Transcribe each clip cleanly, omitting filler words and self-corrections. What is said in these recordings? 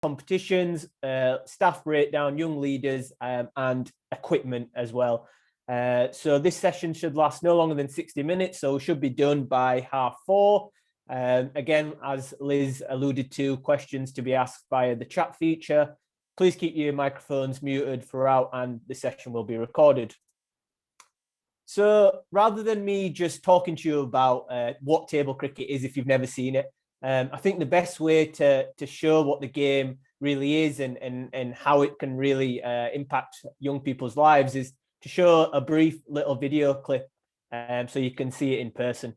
competitions, staff breakdown, young leaders, and equipment as well. So this session should last no longer than 60 minutes, so we should be done by 4:30. Again, as Liz alluded to, questions to be asked via the chat feature. Please keep your microphones muted throughout, and the session will be recorded. So rather than me just talking to you about what table cricket is if you've never seen it, I think the best way to show what the game really is and how it can really impact young people's lives is to show a brief little video clip so you can see it in person.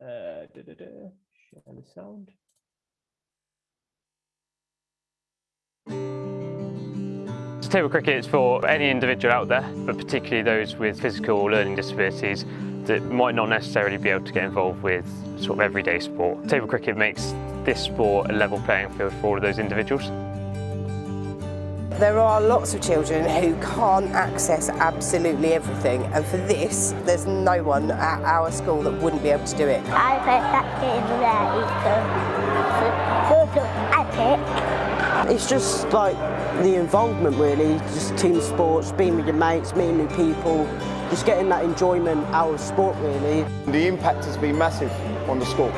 Share the sound. Table cricket is for any individual out there, but particularly those with physical or learning disabilities that might not necessarily be able to get involved with sort of everyday sport. Table cricket makes this sport a level playing field for all of those individuals. There are lots of children who can't access absolutely everything, and for this, there's no one at our school that wouldn't be able to do it. I bet that game there is It's just like the involvement really, just team sports, being with your mates, meeting new people, just getting that enjoyment out of sport really. The impact has been massive on the school.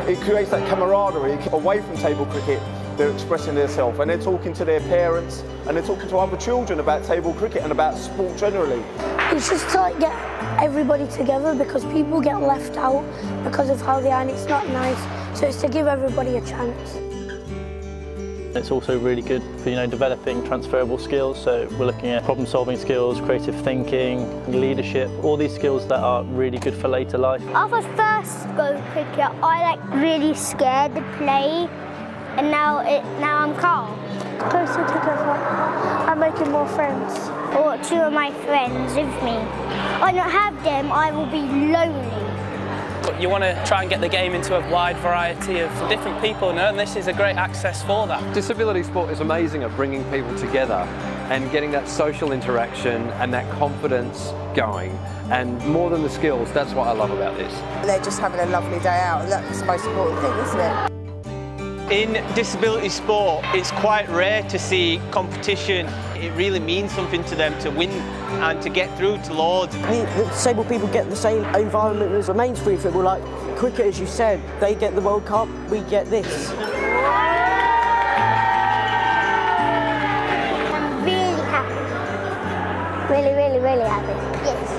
It creates that camaraderie away from table cricket. They're expressing themselves and they're talking to their parents and they're talking to other children about table cricket and about sport generally. It's just to like get everybody together because people get left out because of how they are and it's not nice. So it's to give everybody a chance. It's also really good for developing transferable skills. So we're looking at problem-solving skills, creative thinking, leadership, all these skills that are really good for later life. After first go cricket, I really scared to play, and now I'm calm. Closer together, I'm making more friends. I want 2 of my friends with me. I don't have them, I will be lonely. You want to try and get the game into a wide variety of different people, and this is a great access for that. Disability sport is amazing at bringing people together and getting that social interaction and that confidence going. And more than the skills, that's what I love about this. They're just having a lovely day out, and that's the most important thing, isn't it? In disability sport, it's quite rare to see competition. It really means something to them to win and to get through to Lords. The disabled people get the same environment as the mainstream football, like cricket as you said, they get the World Cup, we get this. I'm really happy. Really happy. Yes.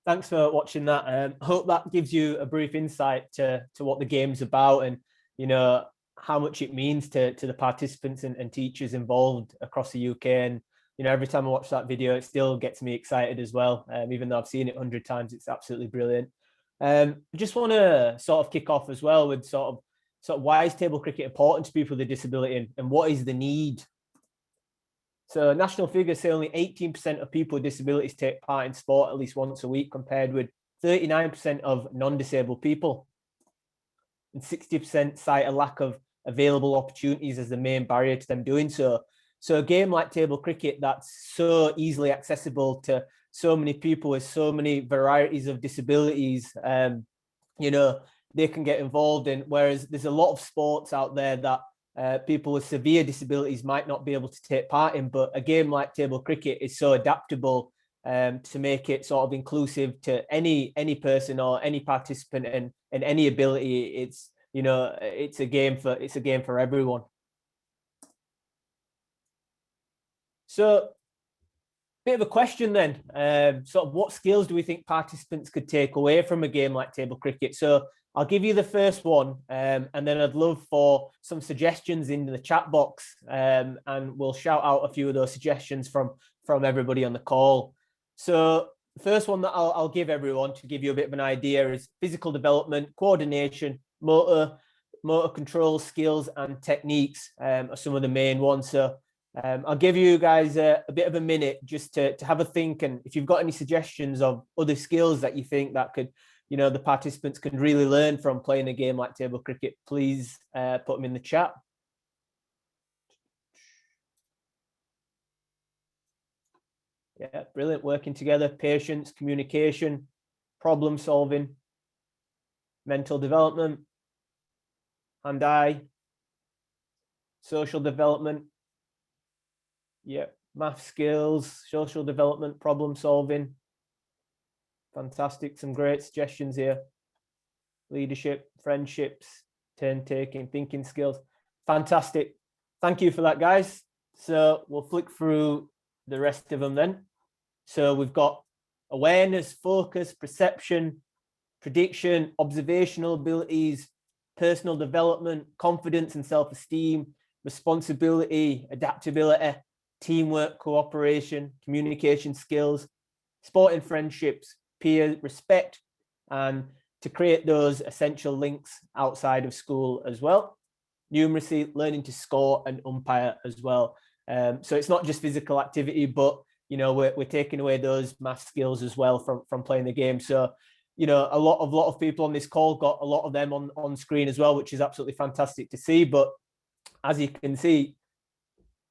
Thanks for watching that. I hope that gives you a brief insight to what the game's about and, how much it means to the participants and teachers involved across the UK. And, every time I watch that video, it still gets me excited as well. Even though I've seen it 100 times, it's absolutely brilliant. I just want to sort of kick off as well with sort of why is table cricket important to people with a disability and what is the need? So national figures say only 18% of people with disabilities take part in sport at least once a week, compared with 39% of non-disabled people. And 60% cite a lack of available opportunities as the main barrier to them doing so. So a game like table cricket that's so easily accessible to so many people with so many varieties of disabilities, they can get involved in, whereas there's a lot of sports out there that people with severe disabilities might not be able to take part in, but a game like table cricket is so adaptable to make it sort of inclusive to any person or any participant and any ability. It's a game for everyone. So, bit of a question then. Sort of what skills do we think participants could take away from a game like table cricket? So I'll give you the first one, and then I'd love for some suggestions in the chat box, and we'll shout out a few of those suggestions from everybody on the call. So the first one that I'll give everyone to give you a bit of an idea is physical development, coordination, motor control skills, and techniques are some of the main ones. So I'll give you guys a bit of a minute just to have a think, and if you've got any suggestions of other skills that you think that could the participants can really learn from playing a game like table cricket, please put them in the chat. Yeah, brilliant. Working together, patience, communication, problem solving, mental development, hand-eye, social development. Yeah, math skills, social development, problem solving. Fantastic. Some great suggestions here. Leadership, friendships, turn taking, thinking skills. Fantastic. Thank you for that, guys. So we'll flick through the rest of them then. So we've got awareness, focus, perception, prediction, observational abilities, personal development, confidence and self-esteem, responsibility, adaptability, teamwork, cooperation, communication skills, sporting friendships, peer respect, and to create those essential links outside of school as well. Numeracy, learning to score and umpire as well. So it's not just physical activity, but we're taking away those math skills as well from playing the game. So a lot of people on this call got a lot of them on screen as well, which is absolutely fantastic to see. But as you can see,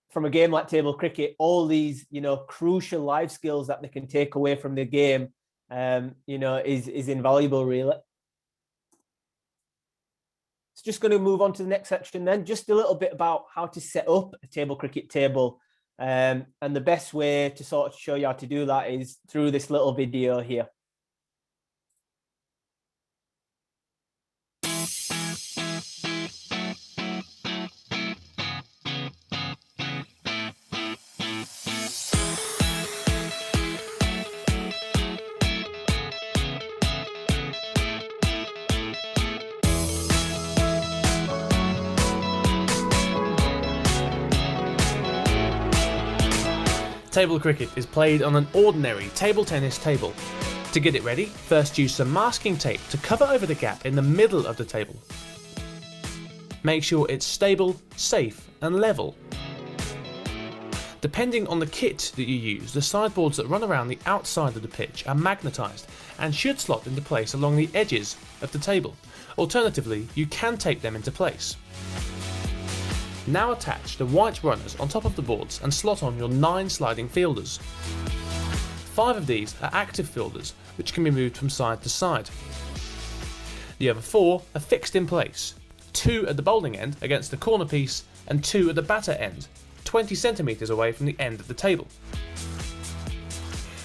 from a game like table cricket, all these crucial life skills that they can take away from the game, is invaluable, really. So just going to move on to the next section then, just a little bit about how to set up a table cricket table. And the best way to sort of show you how to do that is through this little video here. Table cricket is played on an ordinary table tennis table. To get it ready, first use some masking tape to cover over the gap in the middle of the table. Make sure it's stable, safe and level. Depending on the kit that you use, the sideboards that run around the outside of the pitch are magnetised and should slot into place along the edges of the table. Alternatively, you can tape them into place. Now attach the white runners on top of the boards and slot on your 9 sliding fielders. 5 of these are active fielders which can be moved from side to side. The other 4 are fixed in place, 2 at the bowling end against the corner piece and 2 at the batter end, 20 centimetres away from the end of the table.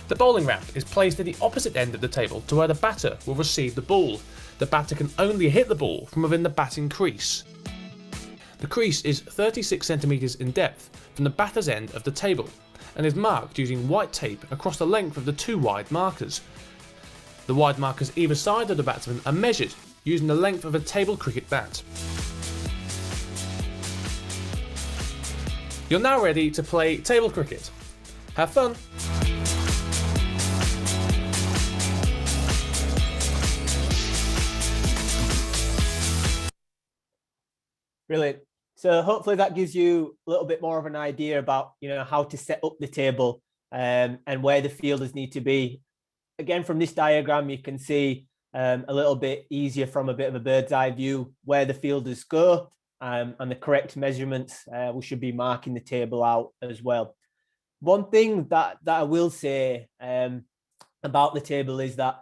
The bowling ramp is placed at the opposite end of the table to where the batter will receive the ball. The batter can only hit the ball from within the batting crease. The crease is 36 centimetres in depth from the batter's end of the table and is marked using white tape across the length of the 2 wide markers. The wide markers either side of the batsman are measured using the length of a table cricket bat. You're now ready to play table cricket. Have fun! Brilliant. So hopefully that gives you a little bit more of an idea about, how to set up the table and where the fielders need to be. Again, from this diagram, you can see a little bit easier from a bit of a bird's eye view where the fielders go and the correct measurements. We should be marking the table out as well. One thing that I will say about the table is that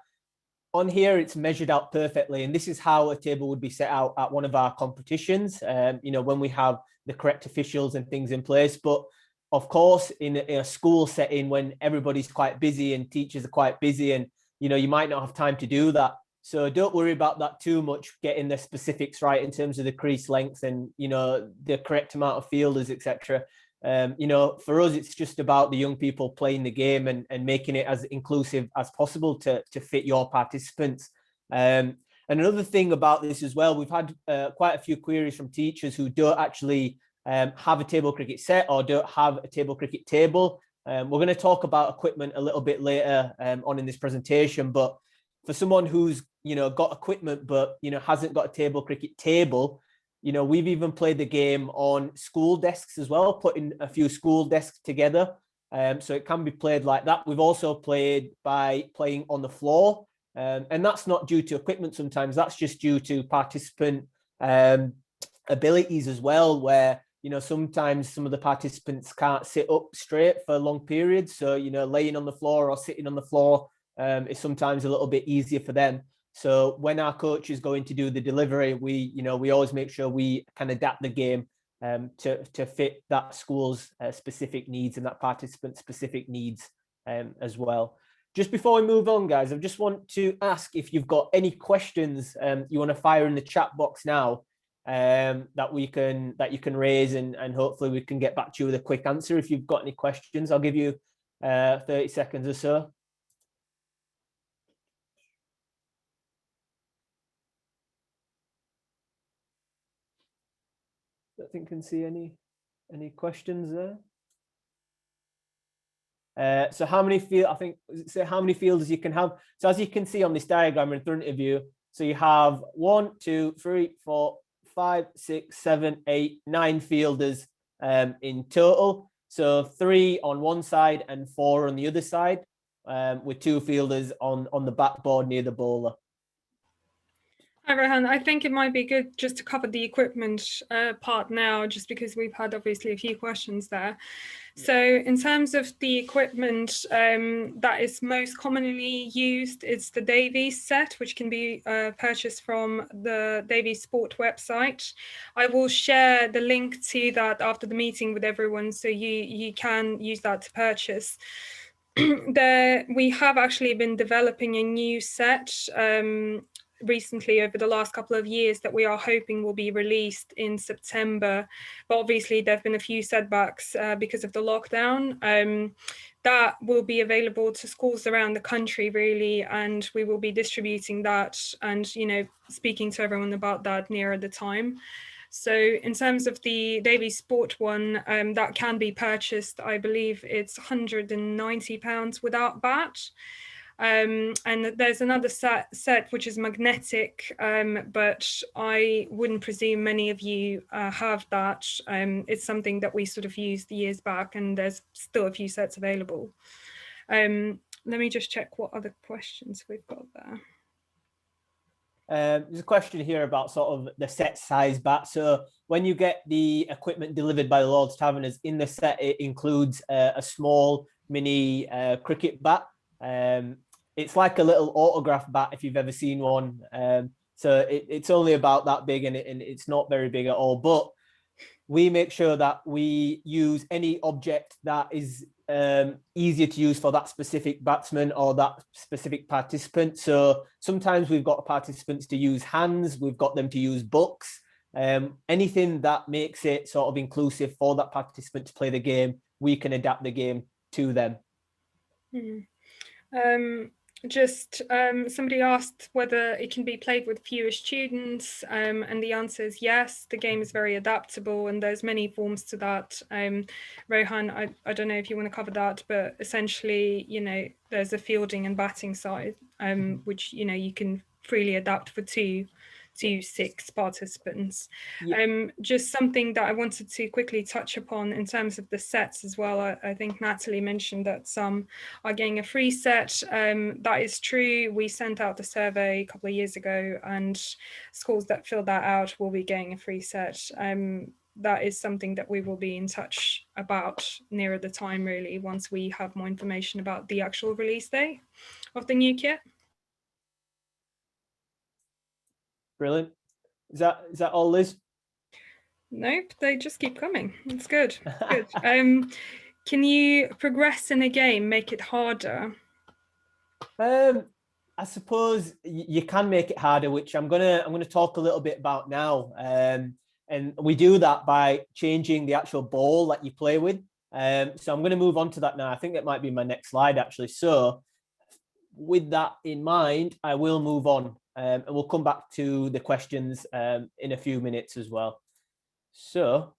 on here, it's measured out perfectly, and this is how a table would be set out at one of our competitions, when we have the correct officials and things in place. But of course, in a school setting, when everybody's quite busy and teachers are quite busy and, you might not have time to do that. So don't worry about that too much, getting the specifics right in terms of the crease length and, the correct amount of fielders, etc. For us, it's just about the young people playing the game and making it as inclusive as possible to fit your participants. And another thing about this as well, we've had quite a few queries from teachers who don't actually have a table cricket set or don't have a table cricket table. We're going to talk about equipment a little bit later on in this presentation, but for someone who's got equipment but hasn't got a table cricket table, we've even played the game on school desks as well, putting a few school desks together. So it can be played like that. We've also played by playing on the floor. And that's not due to equipment sometimes. That's just due to participant abilities as well, where, sometimes some of the participants can't sit up straight for long periods. So, laying on the floor or sitting on the floor is sometimes a little bit easier for them. So when our coach is going to do the delivery, we always make sure we can adapt the game to fit that school's specific needs and that participant specific needs as well. Just before we move on, guys, I just want to ask if you've got any questions you want to fire in the chat box now that you can raise, and hopefully we can get back to you with a quick answer. If you've got any questions, I'll give you 30 seconds or so. I think I can see any questions there. So how many how many fielders you can have? So as you can see on this diagram in front of you, so you have 1, 2, 3, 4, 5, 6, 7, 8, 9 fielders in total. So 3 on one side and 4 on the other side, with 2 fielders on the backboard near the bowler. Hi, Rohan. I think it might be good just to cover the equipment part now, just because we've had obviously a few questions there. So in terms of the equipment that is most commonly used, it's the Davies set, which can be purchased from the Davies Sport website. I will share the link to that after the meeting with everyone, so you can use that to purchase. We have actually been developing a new set recently over the last couple of years that we are hoping will be released in September, but obviously there have been a few setbacks because of the lockdown. That will be available to schools around the country really, and we will be distributing that and speaking to everyone about that nearer the time. So in terms of the Davies Sport one, that can be purchased, I believe it's £190 without VAT. And there's another set which is magnetic, but I wouldn't presume many of you have that. It's something that we sort of used years back, and there's still a few sets available. Let me just check what other questions we've got there. There's a question here about sort of the set size bat. So when you get the equipment delivered by the Lord's Taverners, in the set it includes a small mini cricket bat. It's like a little autograph bat if you've ever seen one. So it's only about that big, and it's not very big at all. But we make sure that we use any object that is easier to use for that specific batsman or that specific participant. So sometimes we've got participants to use hands, we've got them to use books. Anything that makes it sort of inclusive for that participant to play the game, we can adapt the game to them. Somebody asked whether it can be played with fewer students, and the answer is yes. The game is very adaptable, and there's many forms to that. Rohan, I don't know if you want to cover that, but essentially, there's a fielding and batting side, which you can freely adapt for two to 6 participants. Yeah. Just something that I wanted to quickly touch upon in terms of the sets as well. I think Natalie mentioned that some are getting a free set. That is true. We sent out the survey a couple of years ago, and schools that fill that out will be getting a free set. That is something that we will be in touch about nearer the time, really, once we have more information about the actual release date of the new kit. Brilliant. Is that all, Liz? Nope, they just keep coming. It's good. Good. Can you progress in a game, make it harder? I suppose you can make it harder, which I'm gonna talk a little bit about now. And we do that by changing the actual ball that you play with. So I'm going to move on to that now. I think that might be my next slide, actually. So with that in mind, I will move on. And we'll come back to the questions in a few minutes as well. So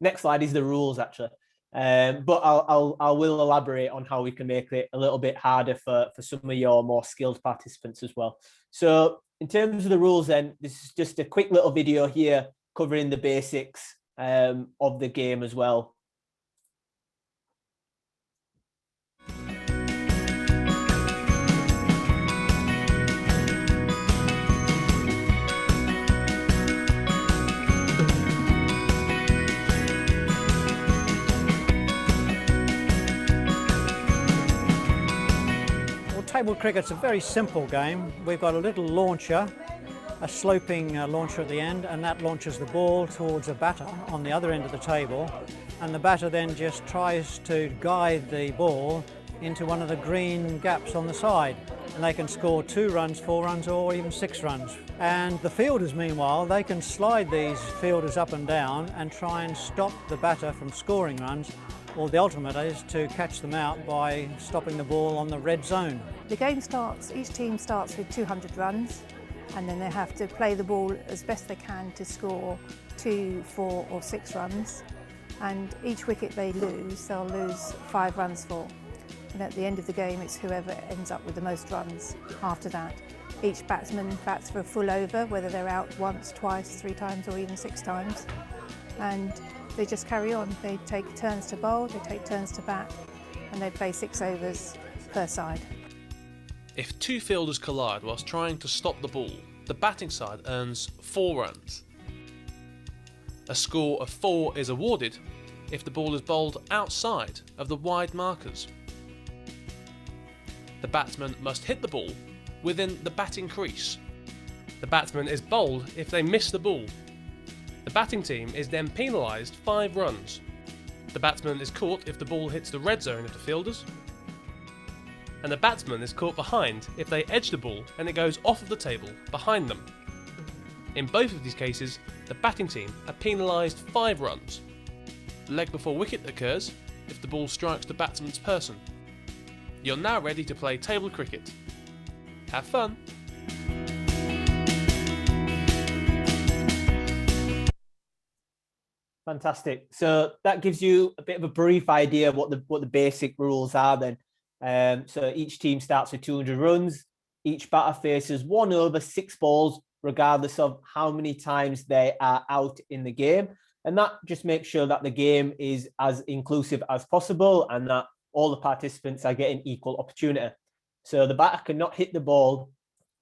next slide is the rules, actually. But I will elaborate on how we can make it a little bit harder for some of your more skilled participants as well. So in terms of the rules, then, this is just a quick little video here covering the basics of the game as well. Table cricket's a very simple game. We've got a little launcher, a sloping launcher at the end, and that launches the ball towards a batter on the other end of the table, and the batter then just tries to guide the ball into one of the green gaps on the side, and they can score 2 runs, 4 runs, or even 6 runs. And the fielders, meanwhile, they can slide these fielders up and down and try and stop the batter from scoring runs, or the ultimate is to catch them out by stopping the ball on the red zone. The game starts, each team starts with 200 runs, and then they have to play the ball as best they can to score 2, 4 or 6 runs. And each wicket they lose, they'll lose 5 runs for. And at the end of the game, it's whoever ends up with the most runs after that. Each batsman bats for a full over, whether they're out once, twice, 3 times or even 6 times. And they just carry on. They take turns to bowl, they take turns to bat, and they play 6 overs per side. If 2 fielders collide whilst trying to stop the ball, the batting side earns 4 runs. A score of 4 is awarded if the ball is bowled outside of the wide markers. The batsman must hit the ball within the batting crease. The batsman is bowled if they miss the ball. The batting team is then penalised 5 runs. The batsman is caught if the ball hits the red zone of the fielders. And the batsman is caught behind if they edge the ball and it goes off of the table behind them. In both of these cases, the batting team are penalised 5 runs. Leg before wicket occurs if the ball strikes the batsman's person. You're now ready to play table cricket. Have fun! Fantastic. So that gives you a bit of a brief idea of what the basic rules are then. So each team starts with 200 runs. Each batter faces 1 over 6 balls, regardless of how many times they are out in the game. And that just makes sure that the game is as inclusive as possible and that all the participants are getting equal opportunity. So the batter cannot hit the ball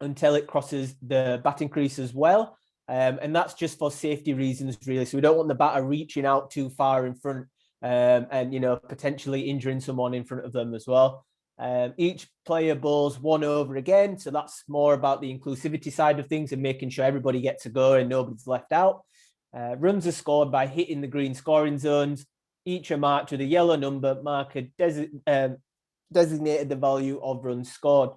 until it crosses the batting crease as well. And that's just for safety reasons, really. So we don't want the batter reaching out too far in front and, you know, potentially injuring someone in front of them as well. Each player bowls 1 over again. So that's more about the inclusivity side of things and making sure everybody gets a go and nobody's left out. Runs are scored by hitting the green scoring zones. Each are marked with a yellow number marker designated the value of runs scored.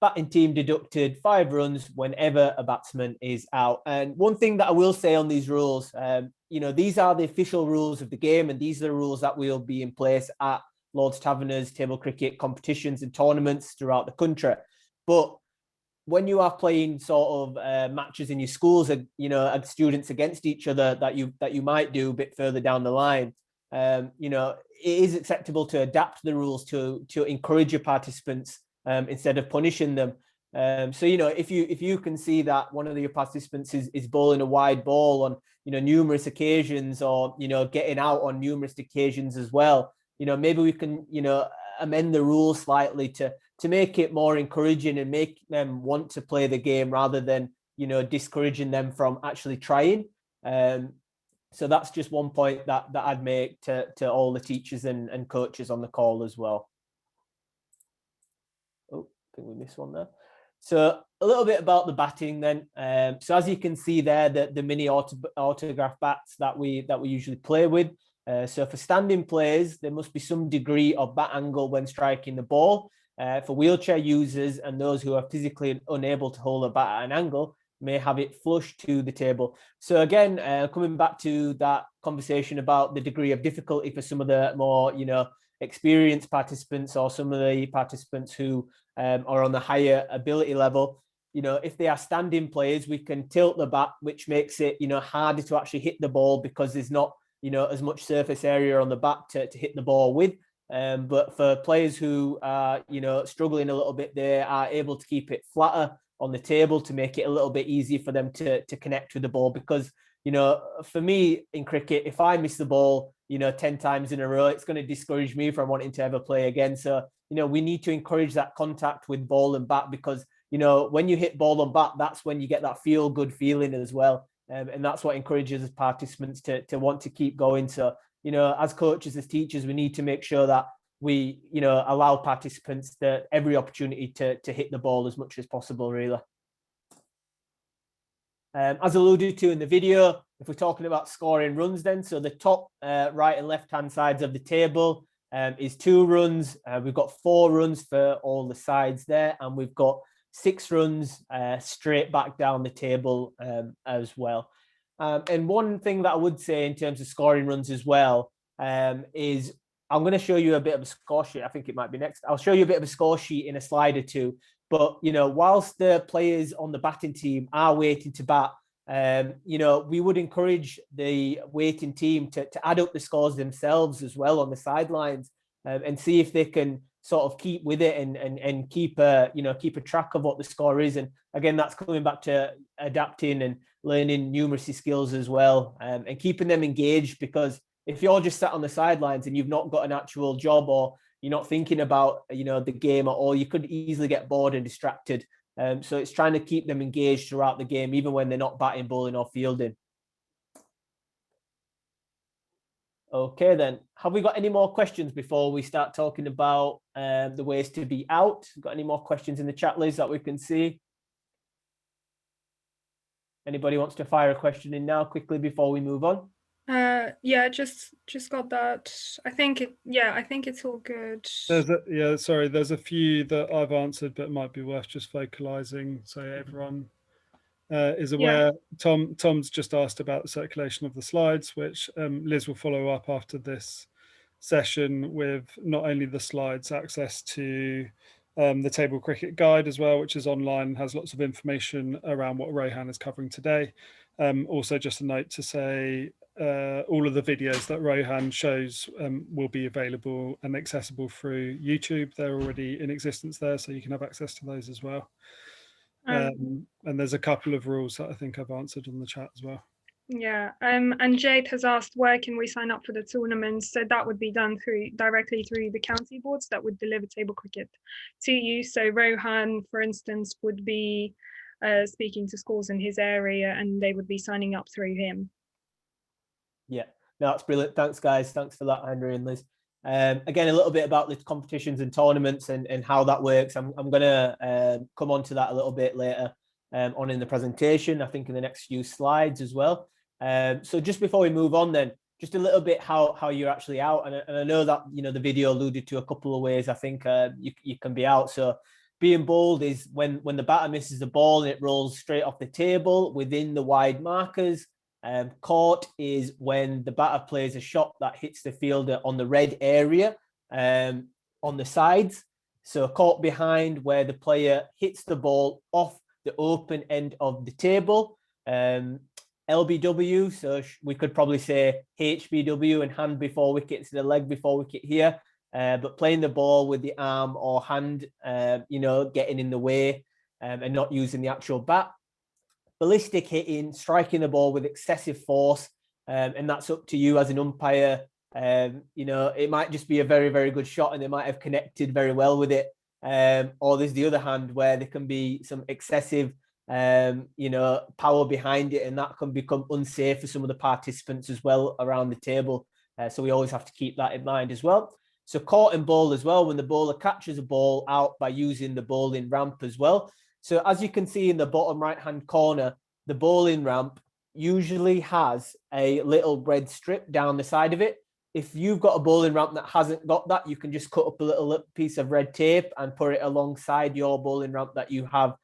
Batting team deducted 5 runs whenever a batsman is out. And one thing that I will say on these rules, you know, these are the official rules of the game, and these are the rules that will be in place at Lord's Taverners table cricket competitions and tournaments throughout the country. But when you are playing sort of matches in your schools, and you know, students against each other that you might do a bit further down the line, you know, it is acceptable to adapt the rules to encourage your participants instead of punishing them. So, you know, if you can see that one of your participants is bowling a wide ball on, you know, numerous occasions, or, you know, getting out on numerous occasions as well, you know, maybe we can, you know, amend the rules slightly to make it more encouraging and make them want to play the game rather than, you know, discouraging them from actually trying. So that's just one point that I'd make to all the teachers and coaches on the call as well. Oh, I think we missed one there. So a little bit about the batting then. So as you can see there, the mini autograph bats that we usually play with. So for standing players, there must be some degree of bat angle when striking the ball. For wheelchair users and those who are physically unable to hold a bat at an angle, may have it flush to the table. So again, coming back to that conversation about the degree of difficulty for some of the more, you know, experienced participants or some of the participants who are on the higher ability level, you know, if they are standing players, we can tilt the bat, which makes it, you know, harder to actually hit the ball because there's not, you know, as much surface area on the bat to hit the ball with. But for players who are, you know, struggling a little bit, they are able to keep it flatter on the table to make it a little bit easier for them to connect with the ball. Because, you know, for me in cricket, if I miss the ball, you know, 10 times in a row, it's going to discourage me from wanting to ever play again. So, you know, we need to encourage that contact with ball and bat, because, you know, when you hit ball and bat, that's when you get that feel good feeling as well. And that's what encourages participants to want to keep going. So, you know, as coaches, as teachers, we need to make sure that, we, allow participants every opportunity to hit the ball as much as possible, really. As alluded to in the video, if we're talking about scoring runs then, so the top right and left-hand sides of the table is 2 runs. We've got 4 runs for all the sides there, and we've got 6 runs straight back down the table as well. And one thing that I would say in terms of scoring runs as well is I'm going to show you a bit of a score sheet. I think it might be next. I'll show you a bit of a score sheet in a slide or two. But, whilst the players on the batting team are waiting to bat, we would encourage the waiting team to add up the scores themselves as well on the sidelines and see if they can sort of keep with it and keep a track of what the score is. And again, that's coming back to adapting and learning numeracy skills as well, and keeping them engaged, because if you're just sat on the sidelines and you've not got an actual job, or you're not thinking about, the game at all, you could easily get bored and distracted. So it's trying to keep them engaged throughout the game, even when they're not batting, bowling or fielding. Okay, then. Have we got any more questions before we start talking about the ways to be out? Got any more questions in the chat, Liz, that we can see? Anybody wants to fire a question in now quickly before we move on? Yeah, just got that. I think it's all good. There's a few that I've answered, but it might be worth just vocalizing so everyone is aware. Yeah. Tom's just asked about the circulation of the slides, which Liz will follow up after this session with not only the slides, access to the Table Cricket Guide as well, which is online, has lots of information around what Rohan is covering today. Also, just a note to say, all of the videos that Rohan shows will be available and accessible through YouTube. They're already in existence there, so you can have access to those as well. And there's a couple of rules that I think I've answered on the chat as well. Yeah, and Jade has asked, where can we sign up for the tournaments? So that would be done directly through the county boards that would deliver table cricket to you. So Rohan, for instance, would be speaking to schools in his area, and they would be signing up through him. Yeah, no, that's brilliant. Thanks, guys. Thanks for that, Henry and Liz. Again, a little bit about the competitions and tournaments and how that works. I'm going to come on to that a little bit later on in the presentation, I think in the next few slides as well. So just before we move on then, just a little bit how you're actually out. And I know that, the video alluded to a couple of ways I think you can be out. So being bowled is when the batter misses the ball and it rolls straight off the table within the wide markers. Caught is when the batter plays a shot that hits the fielder on the red area on the sides. So caught behind, where the player hits the ball off the open end of the table. LBW, so we could probably say HBW, and hand before wicket, so the leg before wicket here. But playing the ball with the arm or hand, getting in the way and not using the actual bat. Ballistic hitting, striking the ball with excessive force, and that's up to you as an umpire. It might just be a very, very good shot and they might have connected very well with it. Or there's the other hand where there can be some excessive, power behind it, and that can become unsafe for some of the participants as well around the table. So we always have to keep that in mind as well. So caught and bowled as well, when the bowler catches a ball out by using the bowling ramp as well. So as you can see in the bottom right-hand corner, the bowling ramp usually has a little red strip down the side of it. If you've got a bowling ramp that hasn't got that, you can just cut up a little piece of red tape and put it alongside your bowling ramp that you have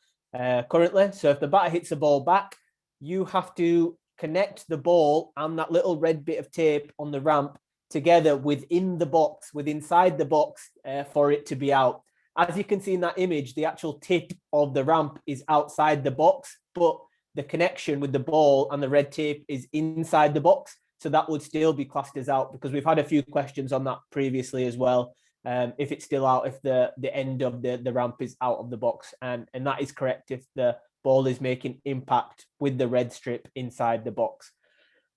currently. So if the batter hits a ball back, you have to connect the ball and that little red bit of tape on the ramp together within the box, inside the box, for it to be out. As you can see in that image, the actual tip of the ramp is outside the box, but the connection with the ball and the red tape is inside the box. So that would still be classed as out, because we've had a few questions on that previously as well. If it's still out, if the end of the ramp is out of the box. And that is correct if the ball is making impact with the red strip inside the box.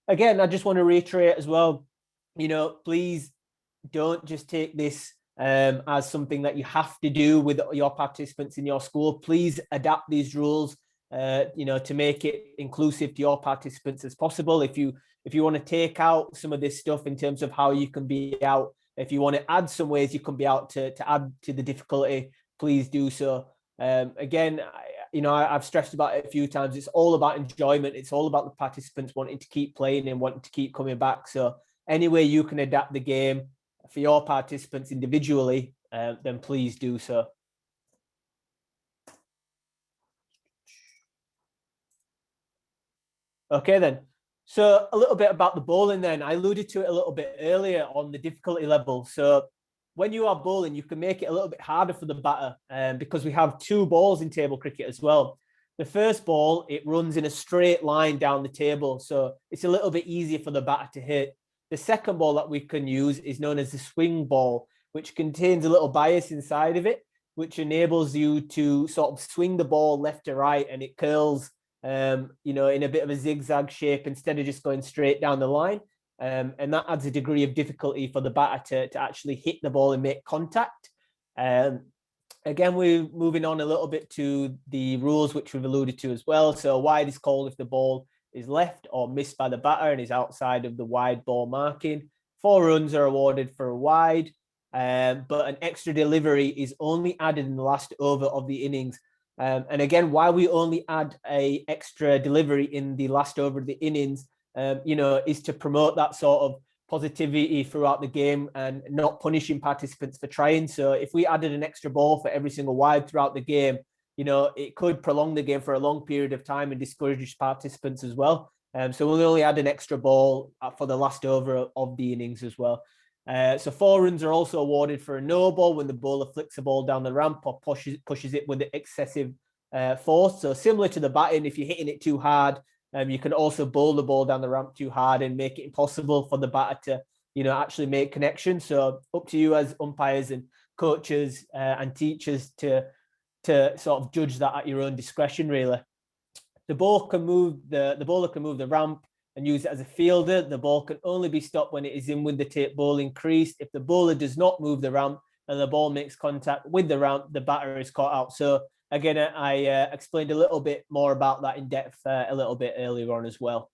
Again, I just want to reiterate as well, please don't just take this as something that you have to do with your participants in your school. Please adapt these rules, to make it inclusive to your participants as possible. If you want to take out some of this stuff in terms of how you can be out if you want to add some ways you can be out to add to the difficulty, please do so. Again, I've stressed about it a few times. It's all about enjoyment. It's all about the participants wanting to keep playing and wanting to keep coming back. So any way you can adapt the game for your participants individually, then please do so. Okay, then. So a little bit about the bowling then. I alluded to it a little bit earlier on the difficulty level. So when you are bowling, you can make it a little bit harder for the batter because we have two balls in table cricket as well. The first ball, it runs in a straight line down the table. So it's a little bit easier for the batter to hit. The second ball that we can use is known as the swing ball, which contains a little bias inside of it, which enables you to sort of swing the ball left to right, and it curls in a bit of a zigzag shape instead of just going straight down the line. And that adds a degree of difficulty for the batter to actually hit the ball and make contact. Again, we're moving on a little bit to the rules, which we've alluded to as well. So a wide is called if the ball is left or missed by the batter and is outside of the wide ball marking. 4 runs are awarded for a wide, but an extra delivery is only added in the last over of the innings. And again, why we only add a extra delivery in the last over of the innings, is to promote that sort of positivity throughout the game and not punishing participants for trying. So if we added an extra ball for every single wide throughout the game, it could prolong the game for a long period of time and discourage participants as well. So we'll only add an extra ball for the last over of the innings as well. So 4 runs are also awarded for a no ball when the bowler flicks a ball down the ramp or pushes it with excessive force. So similar to the batting, if you're hitting it too hard, you can also bowl the ball down the ramp too hard and make it impossible for the batter to, actually make connection. So up to you as umpires and coaches and teachers to sort of judge that at your own discretion, really. The bowler can move the ramp and use it as a fielder. The ball can only be stopped when it is in with the bowling crease. If the bowler does not move the ramp and the ball makes contact with the ramp, the batter is caught out. So again, I explained a little bit more about that in depth a little bit earlier on as well.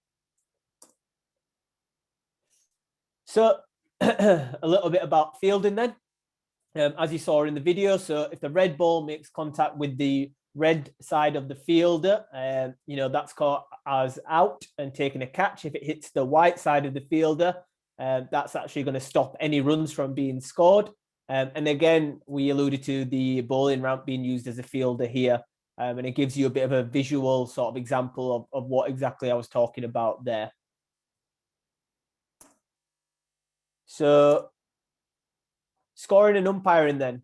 So a little bit about fielding then. As you saw in the video, so if the red ball makes contact with the red side of the fielder, that's caught as out and taking a catch. If it hits the white side of the fielder, that's actually going to stop any runs from being scored. And again, we alluded to the bowling ramp being used as a fielder here. And it gives you a bit of a visual sort of example of what exactly I was talking about there. So scoring and umpiring then.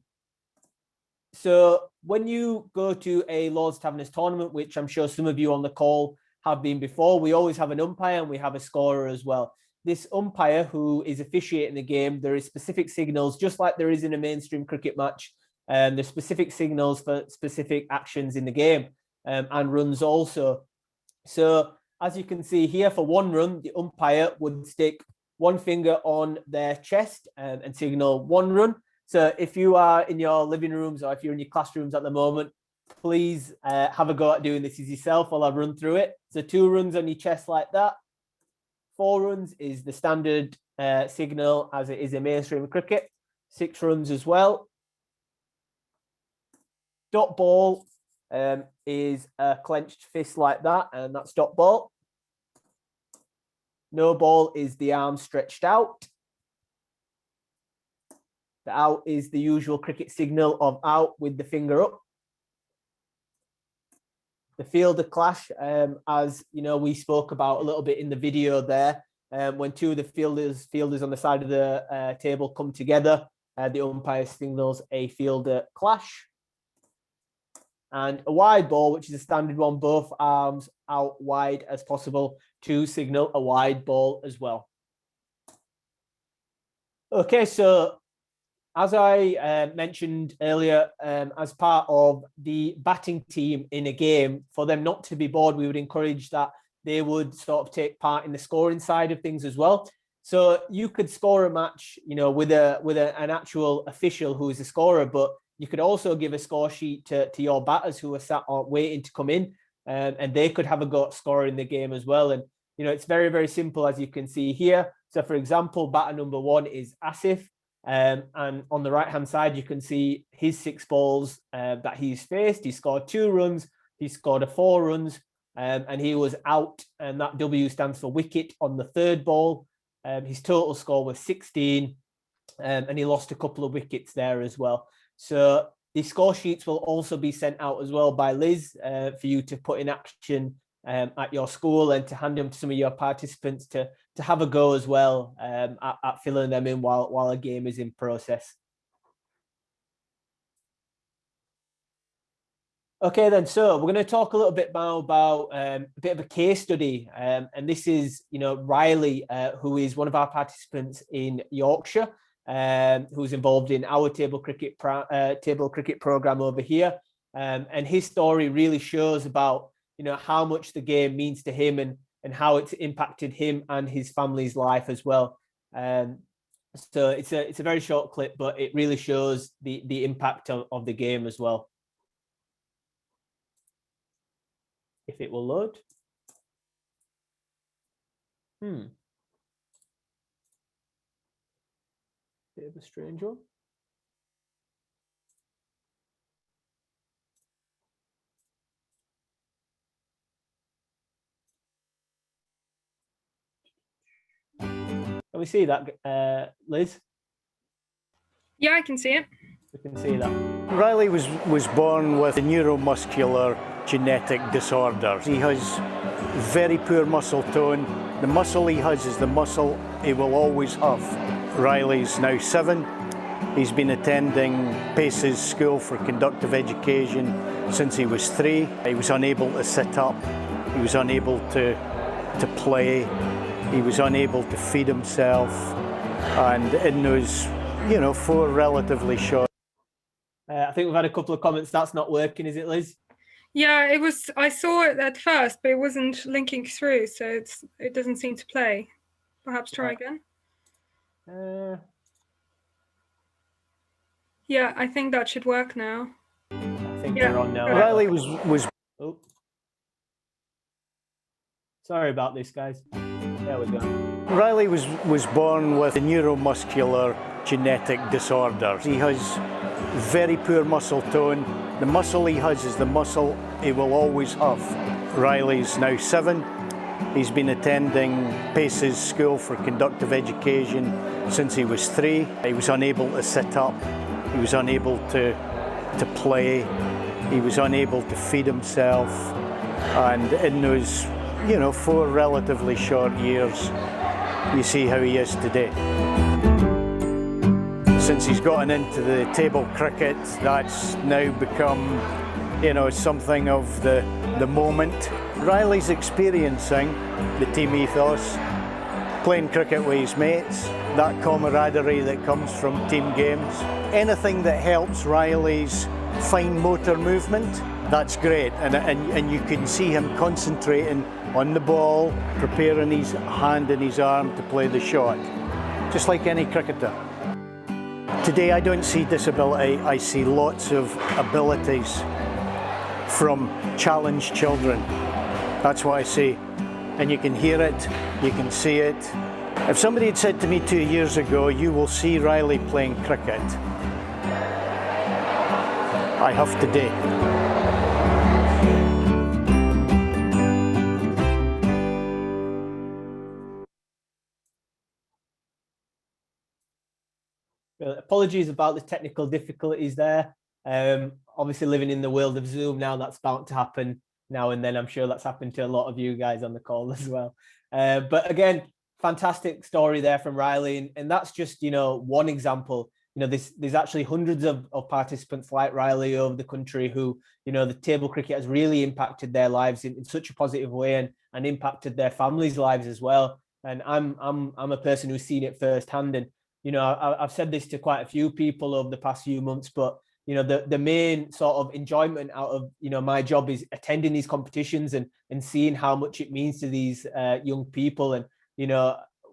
So when you go to a Lords Taverners tournament, which I'm sure some of you on the call have been before, we always have an umpire and we have a scorer as well. This umpire who is officiating the game, there is specific signals, just like there is in a mainstream cricket match. There's specific signals for specific actions in the game and runs also. So as you can see here, for 1 run, the umpire would stick 1 finger on their chest and signal 1 run. So if you are in your living rooms or if you're in your classrooms at the moment, please have a go at doing this as yourself while I run through it. So 2 runs on your chest like that. 4 runs is the standard signal as it is in mainstream cricket. 6 runs as well. Dot ball is a clenched fist like that, and that's dot ball. No ball is the arm stretched out. The out is the usual cricket signal of out with the finger up. The fielder clash, as you know, we spoke about a little bit in the video there, when 2 of the fielders on the side of the table come together, the umpire signals a fielder clash. And a wide ball, which is a standard one, both arms out wide as possible to signal a wide ball as well. Okay, so as I mentioned earlier, as part of the batting team in a game, for them not to be bored, we would encourage that they would sort of take part in the scoring side of things as well. So you could score a match, with an actual official who is a scorer, but you could also give a score sheet to your batters who are sat waiting to come in, and they could have a go at scoring the game as well. And it's very, very simple, as you can see here. So, for example, batter number 1 is Asif. And on the right-hand side, you can see his 6 balls that he's faced. He scored 2 runs. He scored 4 runs, and he was out. And that W stands for wicket on the 3rd ball. His total score was 16, and he lost a couple of wickets there as well. So the score sheets will also be sent out as well by Liz for you to put in action at your school, and to hand them to some of your participants to have a go as well at filling them in while a game is in process. Okay, then, so we're going to talk a little bit now about a bit of a case study, and this is, Riley, who is one of our participants in Yorkshire, who's involved in our table cricket program over here, and his story really shows about how much the game means to him and how it's impacted him and his family's life as well. So it's a very short clip, but it really shows the impact of the game as well. If it will load. Bit of a strange one. Can we see that, Liz? Yeah, I can see it. We can see that. Riley was born with a neuromuscular genetic disorder. He has very poor muscle tone. The muscle he has is the muscle he will always have. Riley's now 7. He's been attending Pace's School for Conductive Education since he was 3. He was unable to sit up. He was unable to play. He was unable to feed himself. And in those, 4 relatively short. I think we've had a couple of comments. That's not working, is it, Liz? Yeah, it was. I saw it at first, but it wasn't linking through, so it doesn't seem to play. Perhaps try again. Yeah, I think that should work now. I think we're on now. Riley was. Oh. Sorry about this, guys. There we go. Riley was born with a neuromuscular genetic disorder. He has very poor muscle tone. The muscle he has is the muscle he will always have. Riley's now 7. He's been attending Pace's School for Conductive Education since he was 3. He was unable to sit up. He was unable to play. He was unable to feed himself. And in those, 4 relatively short years, you see how he is today. Since he's gotten into the table cricket, that's now become, something of the moment. Riley's experiencing the team ethos, playing cricket with his mates, that camaraderie that comes from team games. Anything that helps Riley's fine motor movement, that's great. And you can see him concentrating on the ball, preparing his hand and his arm to play the shot, just like any cricketer. Today I don't see disability, I see lots of abilities from challenged children. That's what I see. And you can hear it, you can see it. If somebody had said to me 2 years ago, you will see Riley playing cricket, I have today. Apologies about the technical difficulties there. Obviously living in the world of Zoom now, that's bound to happen now and then. I'm sure that's happened to a lot of you guys on the call as well. But again, fantastic story there from Riley. And that's just, one example. There's actually hundreds of participants like Riley over the country who, the table cricket has really impacted their lives in such a positive way and impacted their families' lives as well. And I'm a person who's seen it firsthand. And I've said this to quite a few people over the past few months, but the main sort of enjoyment out of my job is attending these competitions and seeing how much it means to these young people. And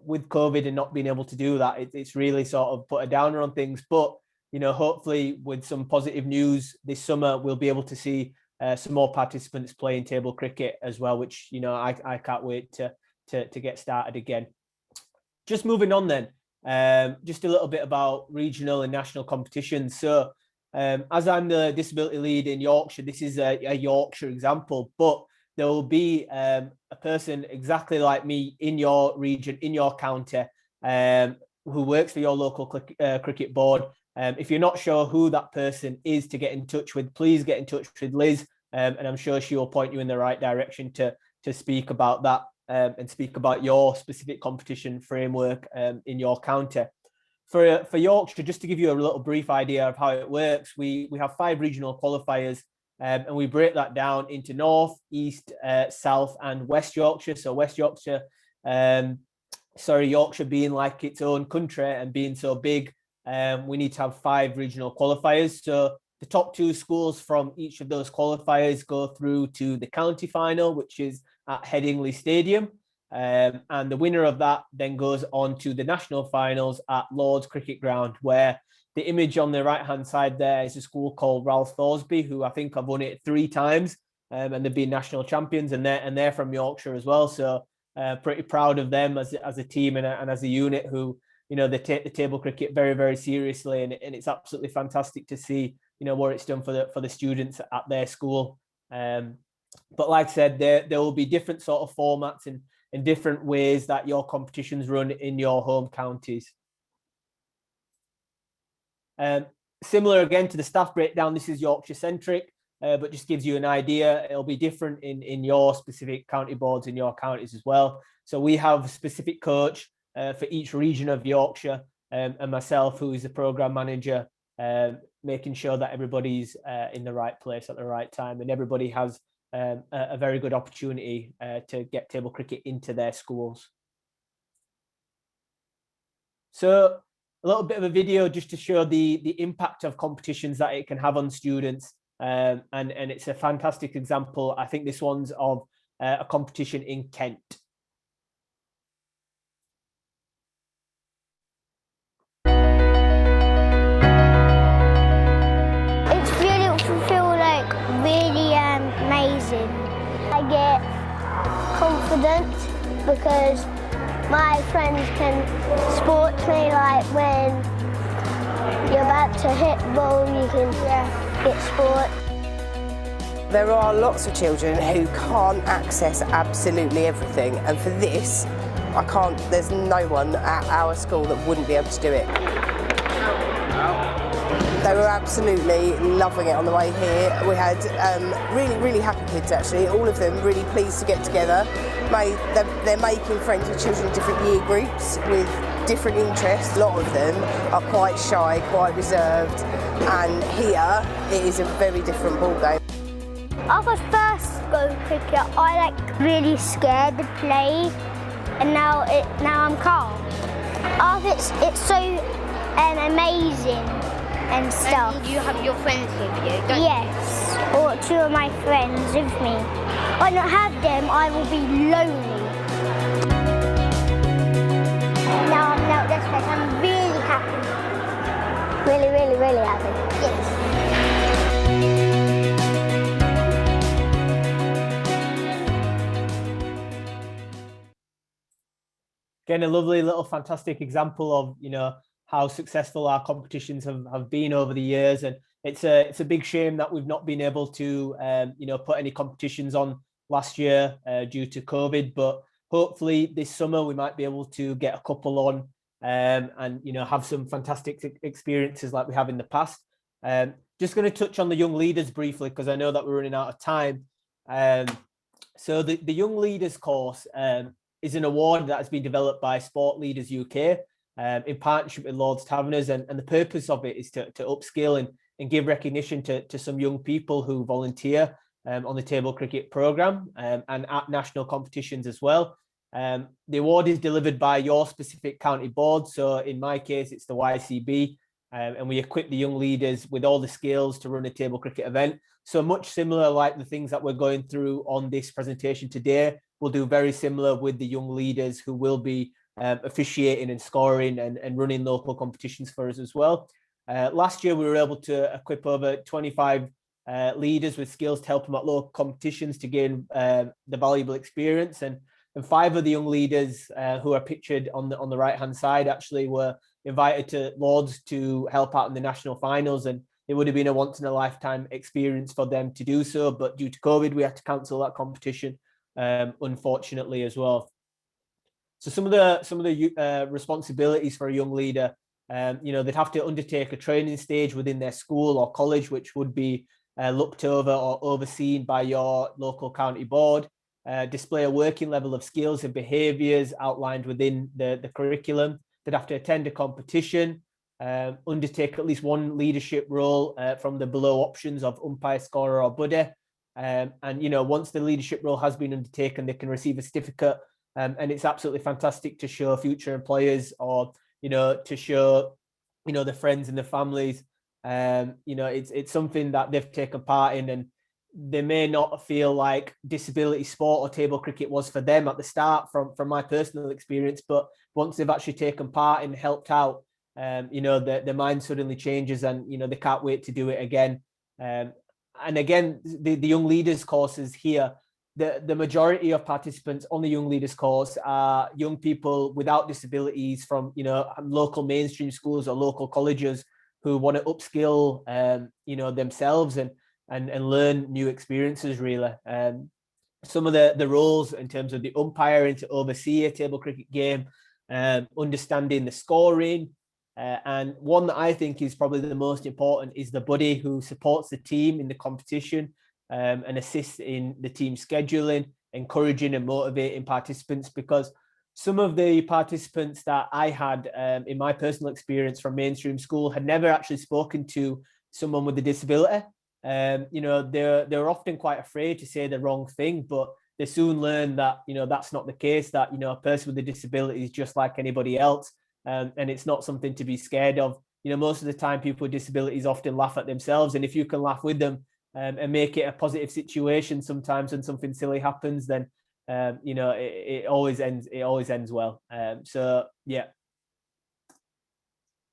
with COVID and not being able to do that, it's really sort of put a downer on things. But hopefully with some positive news this summer, we'll be able to see some more participants playing table cricket as well, which I can't wait to get started again. Just moving on then. Just a little bit about regional and national competitions. So as I'm the disability lead in Yorkshire, this is a Yorkshire example, but there will be a person exactly like me in your region, in your county, who works for your local cricket board. If you're not sure who that person is to get in touch with, please get in touch with Liz, and I'm sure she will point you in the right direction to speak about that and speak about your specific competition framework in your county. For Yorkshire, just to give you a little brief idea of how it works, we have 5 regional qualifiers, and we break that down into North, East, South, and West Yorkshire. So West Yorkshire, Yorkshire being like its own country and being so big, we need to have 5 regional qualifiers. So the top 2 schools from each of those qualifiers go through to the county final, which is at Headingley Stadium. And the winner of that then goes on to the national finals at Lord's Cricket Ground, where the image on the right-hand side there is a school called Ralph Thoresby, who I think have won it 3 times, and they've been national champions, and they're from Yorkshire as well. So pretty proud of them as a team and as a unit who, they take the table cricket very, very seriously, and it's absolutely fantastic to see, what it's done for the students at their school. But like I said, there will be different sort of formats and different ways that your competitions run in your home counties. Similar again to the staff breakdown, this is Yorkshire centric, but just gives you an idea. It'll be different in your specific county boards in your counties as well. So we have a specific coach for each region of Yorkshire, and myself, who is the programme manager, making sure that everybody's in the right place at the right time, and everybody has a very good opportunity to get table cricket into their schools. So a little bit of a video just to show the impact of competitions that it can have on students, and it's a fantastic example. I think this one's of a competition in Kent. Amazing. I get confident because my friends can sport me, like when you're about to hit the ball, you can get sport. There are lots of children who can't access absolutely everything, and for this, there's no one at our school that wouldn't be able to do it. They were absolutely loving it on the way here. We had really, really happy kids actually, all of them really pleased to get together. They're making friends with children in different year groups with different interests. A lot of them are quite shy, quite reserved, and here it is a very different ball game. After I first go cricket, I really scared to play, and now I'm calm. After it's so amazing and stuff. And you have your friends with you, don't you? Yes, or 2 of my friends with me. If I don't have them, I will be lonely. Now I'm at this place, I'm really happy. Really, really, really happy. Yes. Again, a lovely little fantastic example of, how successful our competitions have been over the years, and it's a big shame that we've not been able to put any competitions on last year due to COVID, but hopefully this summer we might be able to get a couple on and have some fantastic experiences like we have in the past. Just going to touch on the Young Leaders briefly because I know that we're running out of time. So the Young Leaders course is an award that has been developed by Sport Leaders UK in partnership with Lord's Taverners, and the purpose of it is to upskill and give recognition to some young people who volunteer on the table cricket programme and at national competitions as well. The award is delivered by your specific county board, so in my case it's the YCB, and we equip the young leaders with all the skills to run a table cricket event. So much similar like the things that we're going through on this presentation today, we'll do very similar with the young leaders who will be officiating and scoring and running local competitions for us as well. Last year, we were able to equip over 25 leaders with skills to help them at local competitions to gain the valuable experience. And and 5 of the young leaders who are pictured on the right hand side actually were invited to Lords to help out in the national finals, and it would have been a once in a lifetime experience for them to do so, but due to COVID we had to cancel that competition, unfortunately, as well. So some of the responsibilities for a young leader, they'd have to undertake a training stage within their school or college, which would be looked over or overseen by your local county board, display a working level of skills and behaviours outlined within the curriculum. They'd have to attend a competition, undertake at least one leadership role from the below options of umpire, scorer or buddy. And, once the leadership role has been undertaken, they can receive a certificate. And it's absolutely fantastic to show future employers or, to show, the friends and the families, it's something that they've taken part in, and they may not feel like disability sport or table cricket was for them at the start from my personal experience, but once they've actually taken part and helped out, their mind suddenly changes and, they can't wait to do it again. And again, the young leaders courses here, the majority of participants on the Young Leaders course are young people without disabilities from, local mainstream schools or local colleges who want to upskill, themselves and learn new experiences, really. Some of the roles in terms of the umpiring to oversee a table cricket game, understanding the scoring, and one that I think is probably the most important is the buddy who supports the team in the competition, and assist in the team scheduling, encouraging and motivating participants, because some of the participants that I had in my personal experience from mainstream school had never actually spoken to someone with a disability. They're often quite afraid to say the wrong thing, but they soon learn that, that's not the case, that, a person with a disability is just like anybody else. And it's not something to be scared of. Most of the time people with disabilities often laugh at themselves. And if you can laugh with them, and make it a positive situation sometimes when something silly happens, then it always ends well. So yeah,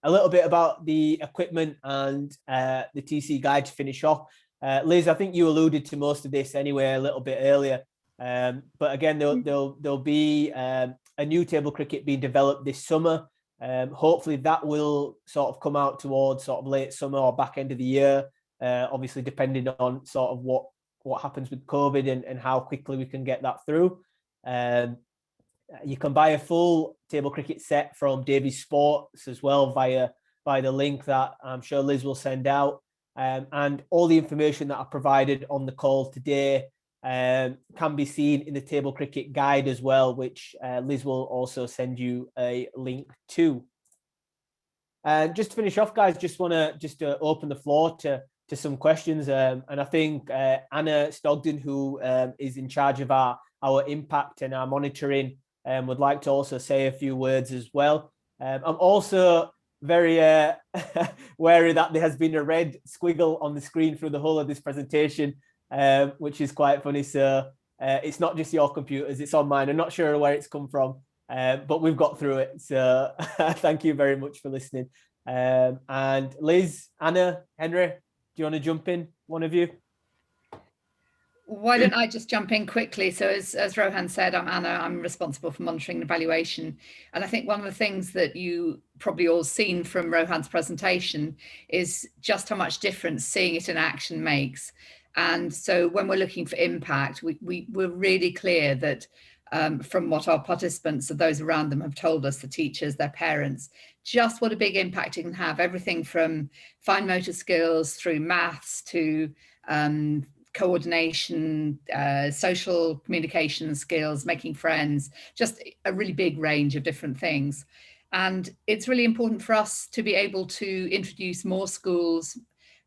a little bit about the equipment and the TC guide to finish off. Liz, I think you alluded to most of this anyway a little bit earlier, but again, there'll be a new table cricket being developed this summer. Hopefully that will sort of come out towards sort of late summer or back end of the year. Obviously depending on sort of what happens with COVID and how quickly we can get that through. You can buy a full table cricket set from Davies Sports as well via the link that I'm sure Liz will send out. And all the information that I provided on the call today can be seen in the table cricket guide as well, which Liz will also send you a link to. And just to finish off, guys, just want to open the floor to some questions, and I think Anna Stogden, who is in charge of our impact and our monitoring, would like to also say a few words as well. I'm also very wary that there has been a red squiggle on the screen through the whole of this presentation, which is quite funny. So it's not just your computers, it's on mine. I'm not sure where it's come from, but we've got through it. So thank you very much for listening. And Liz, Anna, Henry, do you want to jump in, one of you? Why don't I just jump in quickly? So as Rohan said, I'm Anna. I'm responsible for monitoring and evaluation. And I think one of the things that you probably all seen from Rohan's presentation is just how much difference seeing it in action makes. And so when we're looking for impact, we're really clear that from what our participants and those around them have told us, the teachers, their parents, just what a big impact it can have. Everything from fine motor skills through maths to coordination, social communication skills, making friends, just a really big range of different things. And it's really important for us to be able to introduce more schools,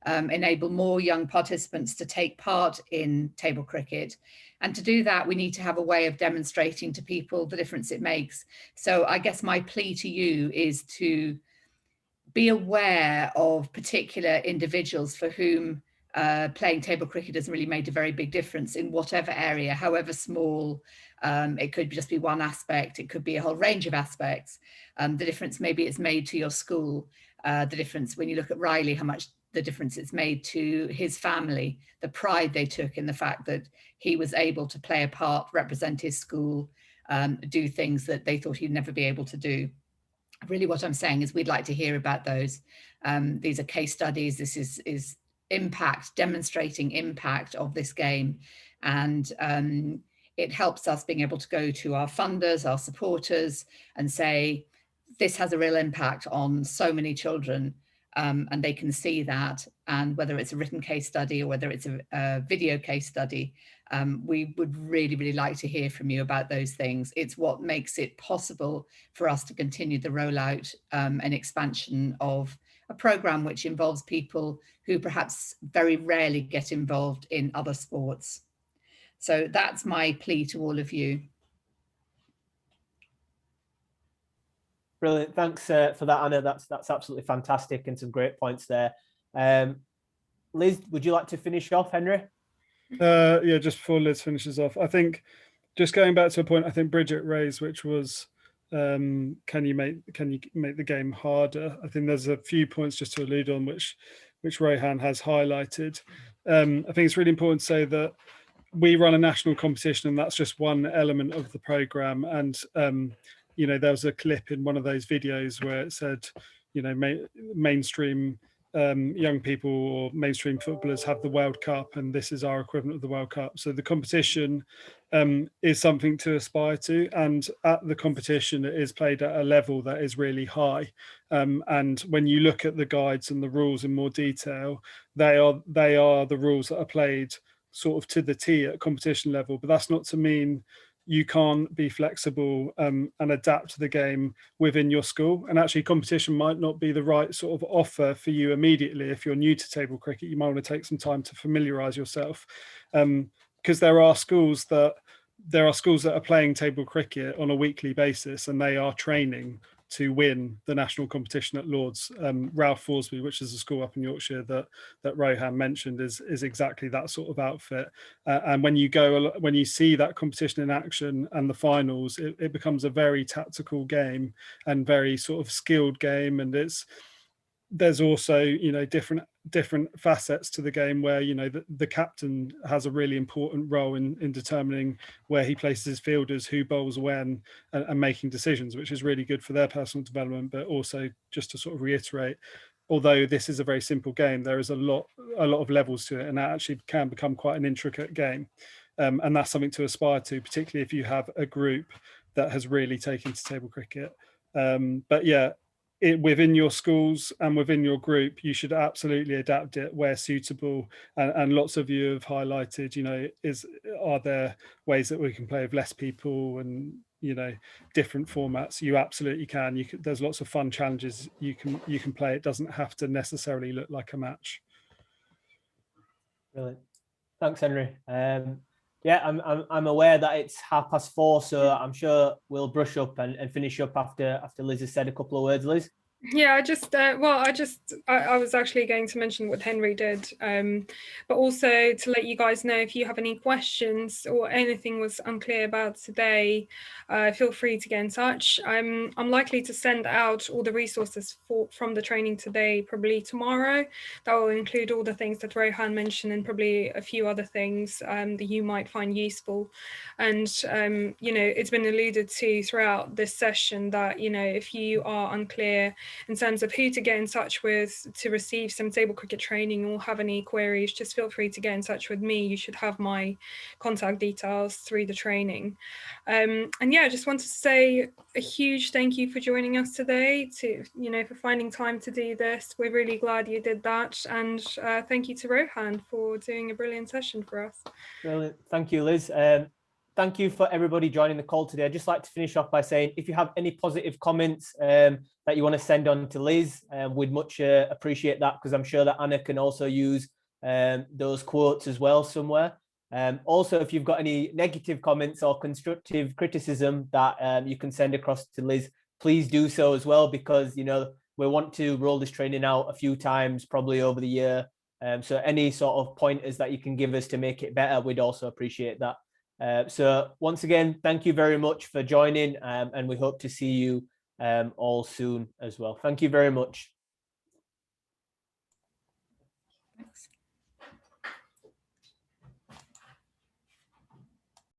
enable more young participants to take part in table cricket. And to do that, we need to have a way of demonstrating to people the difference it makes. So I guess my plea to you is to be aware of particular individuals for whom playing table cricket has really made a very big difference in whatever area, however small. It could just be one aspect, it could be a whole range of aspects. The difference maybe it's made to your school, the difference when you look at Riley, how much the difference it's made to his family, the pride they took in the fact that he was able to play a part, represent his school, do things that they thought he'd never be able to do. Really what I'm saying is we'd like to hear about those. These are case studies. This is impact, demonstrating impact of this game. And it helps us being able to go to our funders, our supporters, and say, this has a real impact on so many children, and they can see that. And whether it's a written case study or whether it's a video case study, we would really, really like to hear from you about those things. It's what makes it possible for us to continue the rollout and expansion of a program which involves people who perhaps very rarely get involved in other sports. So that's my plea to all of you. Brilliant. Thanks for that, Anna. That's absolutely fantastic and some great points there. Liz, would you like to finish off, Henry? Yeah, just before Liz finishes off, I think just going back to a point I think Bridget raised, which was can you make the game harder? I think there's a few points just to allude on which Rohan has highlighted. I think it's really important to say that we run a national competition, and that's just one element of the program. And you know, there was a clip in one of those videos where it said, you know, mainstream young people or mainstream footballers have the World Cup, and this is our equivalent of the World Cup. So the competition is something to aspire to, and at the competition it is played at a level that is really high. And when you look at the guides and the rules in more detail, they are the rules that are played sort of to the T at competition level. But that's not to mean you can't be flexible and adapt to the game within your school. And actually competition might not be the right sort of offer for you immediately. If you're new to table cricket, you might want to take some time to familiarize yourself, because there are schools that are playing table cricket on a weekly basis, and they are training to win the national competition at Lords. Ralph Forsby, which is a school up in Yorkshire that Rohan mentioned, is exactly that sort of outfit. And when you see that competition in action and the finals, it becomes a very tactical game and very sort of skilled game. And there's also, you know, different facets to the game where, you know, the captain has a really important role in determining where he places his fielders, who bowls when, and making decisions, which is really good for their personal development. But also, just to sort of reiterate, although this is a very simple game, there is a lot of levels to it, and that actually can become quite an intricate game. And that's something to aspire to, particularly if you have a group that has really taken to table cricket. But yeah, within your schools and within your group, you should absolutely adapt it where suitable. And lots of you have highlighted, you know, are there ways that we can play with less people and, you know, different formats? You absolutely can. There's lots of fun challenges you can play. It doesn't have to necessarily look like a match. Brilliant. Thanks, Henry. Yeah, I'm aware that it's 4:30, so I'm sure we'll brush up and finish up after Liz has said a couple of words. Liz? Yeah, I was actually going to mention what Henry did, but also to let you guys know, if you have any questions or anything was unclear about today, feel free to get in touch. I'm likely to send out all the resources from the training today, probably tomorrow. That will include all the things that Rohan mentioned and probably a few other things that you might find useful. And you know, it's been alluded to throughout this session that, you know, if you are unclear in terms of who to get in touch with to receive some table cricket training or have any queries, just feel free to get in touch with me. You should have my contact details through the training. And yeah, I just wanted to say a huge thank you for joining us today, for finding time to do this. We're really glad you did that. And thank you to Rohan for doing a brilliant session for us. Brilliant. Thank you, Liz. Thank you for everybody joining the call today. I'd just like to finish off by saying, if you have any positive comments that you want to send on to Liz, we'd much appreciate that, because I'm sure that Anna can also use those quotes as well somewhere. Also, if you've got any negative comments or constructive criticism that you can send across to Liz, please do so as well, because, you know, we want to roll this training out a few times, probably over the year. So any sort of pointers that you can give us to make it better, we'd also appreciate that. So once again, thank you very much for joining, and we hope to see you all soon as well. Thank you very much.